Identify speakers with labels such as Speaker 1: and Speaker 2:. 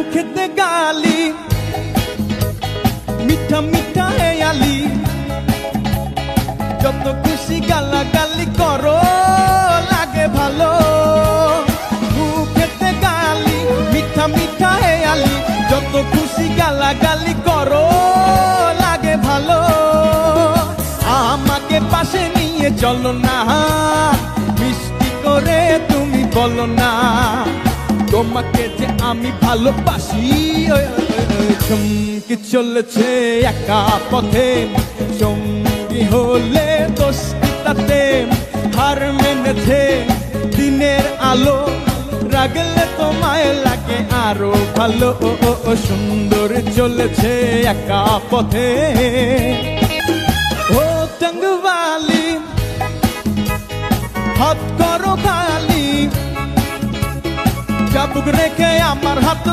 Speaker 1: মুখেতে গালি মিঠা মিঠা হেয়ালি যত খুশি গালাগালি করো লাগে ভালো মুখেতে গালি মিঠা মিঠা হেয়ালি যত খুশি গালাগালি করো লাগে ভালো আমাকে পাশে নিয়ে চলো না মিষ্টি করে তুমি বলো না তোমাকে যে আমি ভালোবাসি চমকে চলেছে একা পথে সঙ্গী হলে দোস্তি তাতে হার মেনেছে দিনের আলো রাগলে তোমায় লাগে আরো ভালো সুন্দর চলেছে একা পথে ও টঙ্গওয়ালি হাত করো খালি চাবুক রেখে আমার হাত